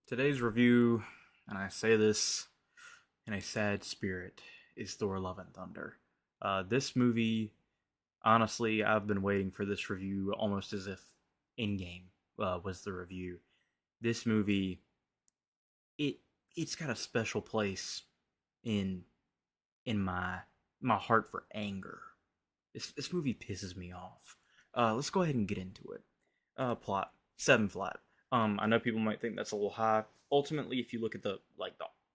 Today's review, and I say this in a sad spirit, is Thor: Love and Thunder. This movie, honestly, I've been waiting for this review almost as if in-game was the review. This movie, it it's got a special place in in my heart for anger. This movie pisses me off. Let's go ahead and get into it. Plot 7 flat. I know people might think that's a little high. Ultimately, if you look at the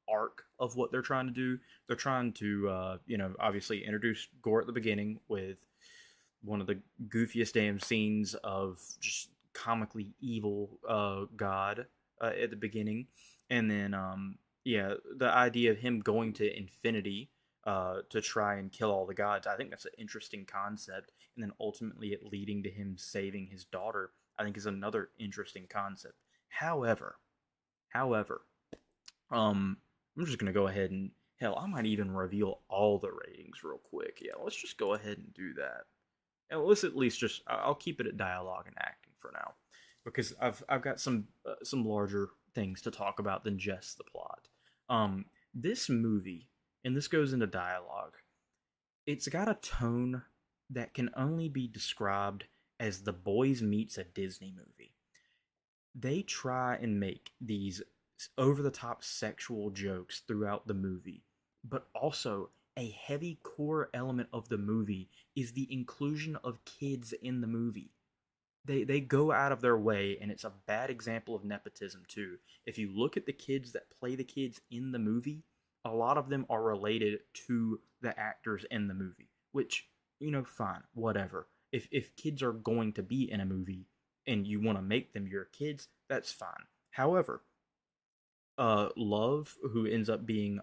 arc of what they're trying to do, they're trying to obviously introduce Gore at the beginning with one of the goofiest damn scenes of just comically evil God at the beginning, and then yeah, the idea of him going to infinity to try and kill all the gods. I think that's an interesting concept, and then ultimately it leading to him saving his daughter. I think is another interesting concept. However, however, I'm just gonna go ahead and hell, I might even reveal all the ratings real quick. Yeah, let's just go ahead and do that. And let's at least just I'll keep it at dialogue and acting for now, because I've got some larger things to talk about than just the plot. This movie, and this goes into dialogue. It's got a tone that can only be described as The Boys meets a Disney movie. They try and make these over the top sexual jokes throughout the movie, but also a heavy core element of the movie is the inclusion of kids in the movie. They go out of their way, and it's a bad example of nepotism too. If you look at the kids that play the kids in the movie, a lot of them are related to the actors in the movie, which, fine, whatever. If kids are going to be in a movie and you want to make them your kids, that's fine. However, Love, who ends up being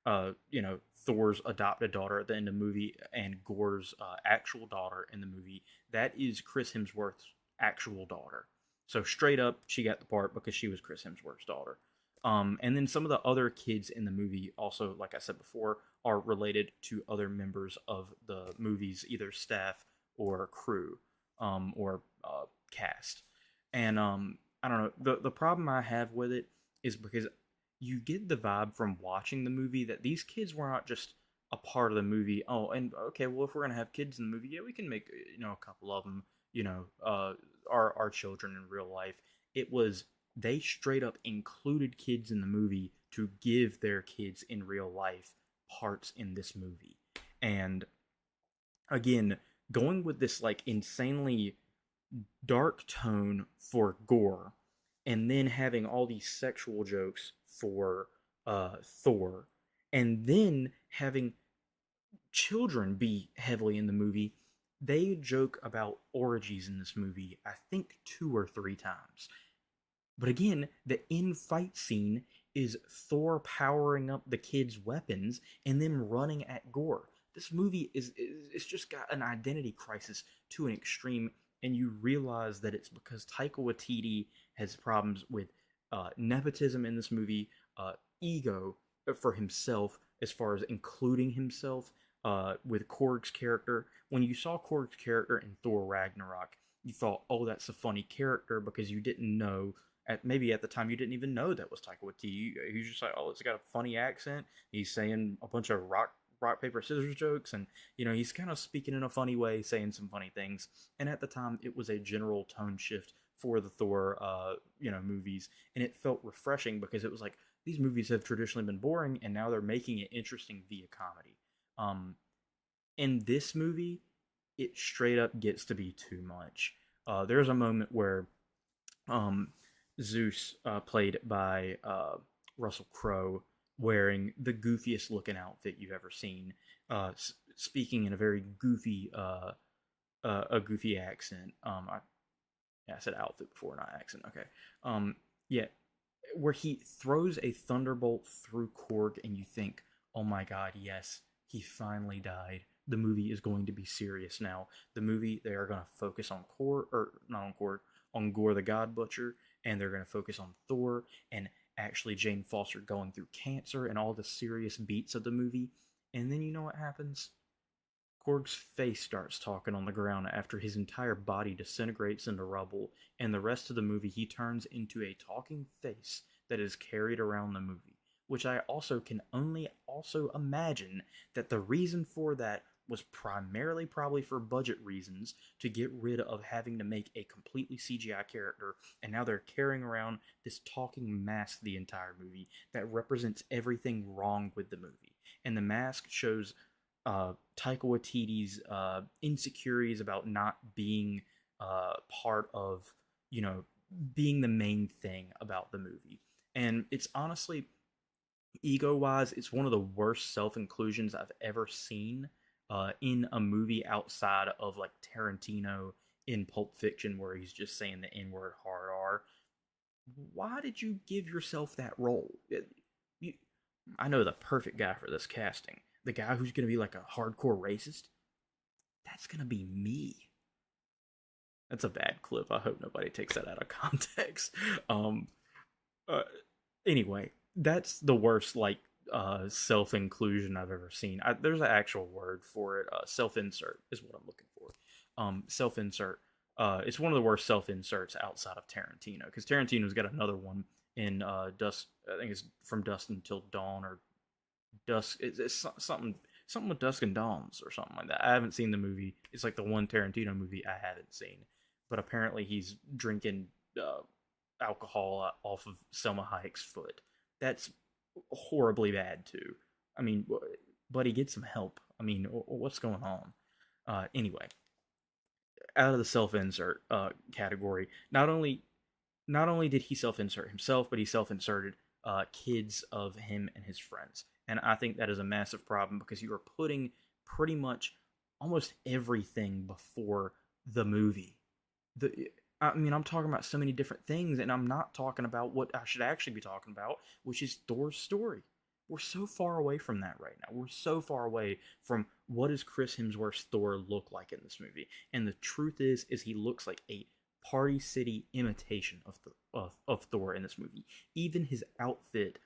Thor's adopted daughter at the end of the movie, and Gore's actual daughter in the movie, that is Chris Hemsworth's actual daughter. So straight up, she got the part because she was Chris Hemsworth's daughter. And then some of the other kids in the movie also, like I said before, are related to other members of the movie's either staff or crew, or cast. And I don't know. The problem I have with it is because you get the vibe from watching the movie that these kids were not just a part of the movie. Oh, and okay, well, if we're gonna have kids in the movie, yeah, we can make a couple of them, our children in real life. It was they straight up included kids in the movie to give their kids in real life parts in this movie. And again, going with this like insanely dark tone for Gore, and then having all these sexual jokes for Thor, and then having children be heavily in the movie. They joke about orgies in this movie, I think 2 or 3 times. But again, the in fight scene is Thor powering up the kids' weapons and then running at Gore. This movie is it's just got an identity crisis to an extreme, and you realize that it's because Taika Waititi has problems with nepotism in this movie, ego for himself as far as including himself with Korg's character. When you saw Korg's character in Thor Ragnarok, you thought, "Oh, that's a funny character," because you didn't know maybe at the time you didn't even know that was Taika Waititi. He was just like, "Oh, it's got a funny accent. He's saying a bunch of rock paper scissors jokes, and he's kind of speaking in a funny way, saying some funny things." And at the time, it was a general tone shift for the Thor movies, and it felt refreshing because it was like these movies have traditionally been boring, and now they're making it interesting via comedy. Um, in this movie, it straight up gets to be too much. There's a moment where um, Zeus, played by Russell Crowe, wearing the goofiest looking outfit you've ever seen, speaking in a very goofy, a goofy accent. Yeah, I said outfit before, not accent. Okay. Yeah, where he throws a thunderbolt through Korg, and you think, "Oh my God, yes, he finally died. The movie is going to be serious now. The movie they are going to focus on Korg, or not on Korg, on Gore the God Butcher, and they're going to focus on Thor and actually Jane Foster going through cancer and all the serious beats of the movie." And then you know what happens? Korg's face starts talking on the ground after his entire body disintegrates into rubble, and the rest of the movie he turns into a talking face that is carried around the movie, which I also can only also imagine that the reason for that was primarily probably for budget reasons to get rid of having to make a completely CGI character, and now they're carrying around this talking mask the entire movie that represents everything wrong with the movie. And the mask shows Taika Waititi's insecurities about not being part of, you know, being the main thing about the movie. And it's honestly, ego wise, it's one of the worst self inclusions I've ever seen in a movie outside of like Tarantino in Pulp Fiction, where he's just saying the N word hard R. Why did you give yourself that role? I know the perfect guy for this casting. The guy who's going to be like a hardcore racist. That's going to be me. That's a bad clip. I hope nobody takes that out of context. Uh, anyway, that's the worst like self-inclusion I've ever seen. There's an actual word for it. Self-insert is what I'm looking for. Self-insert. It's one of the worst self-inserts outside of Tarantino, because Tarantino's got another one in Dusk. I think it's From Dusk Until Dawn, or Dusk. It's something with Dusk and Dawns or something like that. I haven't seen the movie. It's like the one Tarantino movie I haven't seen. But apparently he's drinking alcohol off of Selma Hayek's foot. That's horribly bad too. I mean, buddy, get some help. I mean, what's going on? Anyway, out of the self-insert category, not only did he self-insert himself, but he self-inserted kids of him and his friends. And I think that is a massive problem, because you are putting pretty much almost everything before the movie. I mean, I'm talking about so many different things, and I'm not talking about what I should actually be talking about, which is Thor's story. We're so far away from that right now. We're so far away from what does Chris Hemsworth's Thor look like in this movie. And the truth is he looks like a Party City imitation of Thor in this movie. Even his outfit,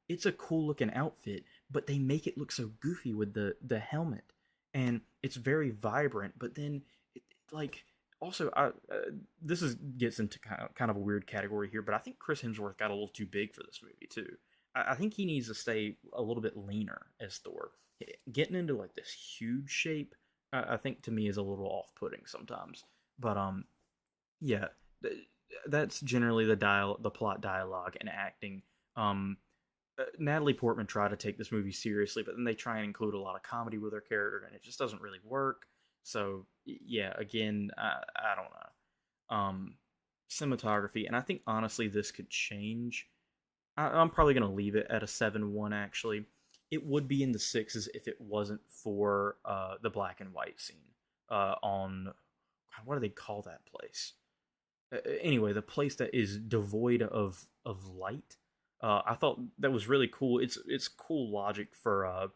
it's a cool looking outfit, but they make it look so goofy with the helmet, and it's very vibrant. But then, like, also, this gets into kind of a weird category here, but I think Chris Hemsworth got a little too big for this movie too. I think he needs to stay a little bit leaner as Thor. Getting into like this huge shape, I think to me is a little off-putting sometimes. But yeah, that's generally the plot, dialogue, and acting. Natalie Portman tried to take this movie seriously, but then they try and include a lot of comedy with her character, and it just doesn't really work. So yeah, again, I don't know. Cinematography, and I think honestly this could change. I'm probably gonna leave it at a 7-1. Actually, it would be in the 6s if it wasn't for the black and white scene on, God, what do they call that place? Anyway, the place that is devoid of light. I thought that was really cool. It's cool logic for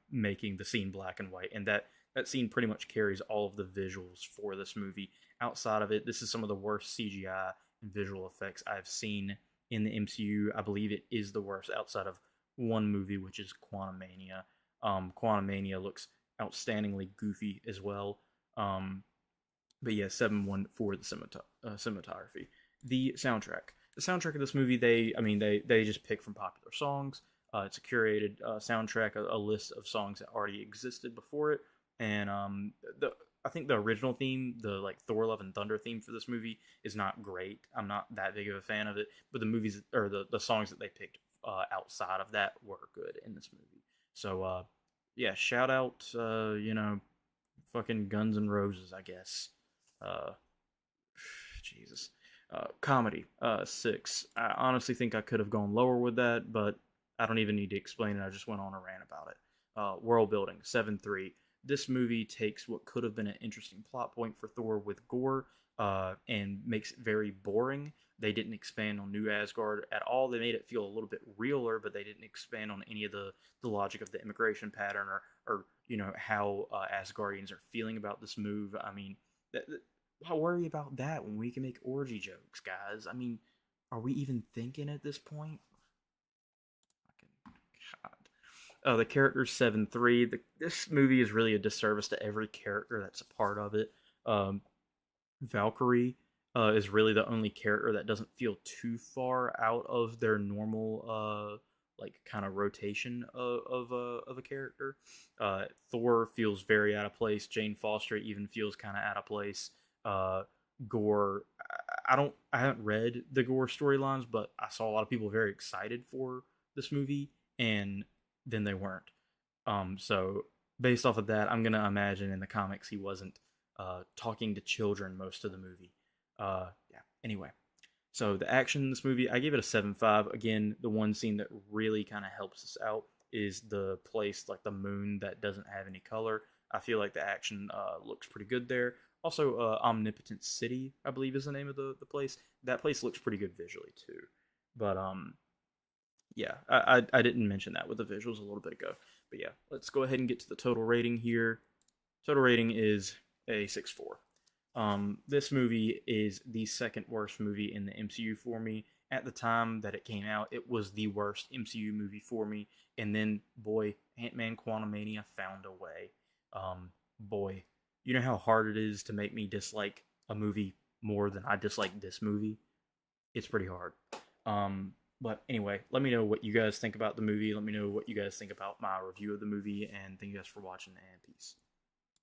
making the scene black and white, and that scene pretty much carries all of the visuals for this movie. Outside of it, this is some of the worst CGI and visual effects I've seen in the MCU. I believe it is the worst outside of one movie, which is Quantumania. Quantumania looks outstandingly goofy as well. But yeah, 7-1 for the cinematography. The soundtrack. The soundtrack of this movie, they just pick from popular songs. It's a curated soundtrack, a list of songs that already existed before it. And I think the original theme, the like Thor: Love and Thunder theme for this movie, is not great. I'm not that big of a fan of it, but the movies or the songs that they picked outside of that were good in this movie. So yeah, shout out fucking Guns N' Roses, I guess. Jesus. Comedy, 6. I honestly think I could have gone lower with that, but I don't even need to explain it. I just went on a rant about it. World building, 7-3. This movie takes what could have been an interesting plot point for Thor with gore and makes it very boring. They didn't expand on New Asgard at all. They made it feel a little bit realer, but they didn't expand on any of the logic of the immigration pattern or how Asgardians are feeling about this move. I mean, why worry about that when we can make orgy jokes, guys? I mean, are we even thinking at this point? God. The character's 7-3. This movie is really a disservice to every character that's a part of it. Valkyrie, is really the only character that doesn't feel too far out of their normal like kind of rotation of a character. Thor feels very out of place. Jane Foster even feels kind of out of place. Uh, Gore, I haven't read the Gore storylines, but I saw a lot of people very excited for this movie, and then they weren't. So based off of that, I'm gonna imagine in the comics he wasn't talking to children most of the movie. Yeah. Anyway, so the action in this movie, I gave it a 7.5. Again, the one scene that really kind of helps us out is the place, like the moon that doesn't have any color. I feel like the action looks pretty good there. Also, Omnipotent City, I believe, is the name of the place. That place looks pretty good visually too. But yeah, I didn't mention that with the visuals a little bit ago. But yeah, let's go ahead and get to the total rating here. Total rating is a 6.4. This movie is the second worst movie in the MCU for me. At the time that it came out, it was the worst MCU movie for me. And then, boy, Ant-Man Quantumania found a way. Boy, you know how hard it is to make me dislike a movie more than I dislike this movie? It's pretty hard. But anyway, let me know what you guys think about the movie. Let me know what you guys think about my review of the movie. And thank you guys for watching, and peace.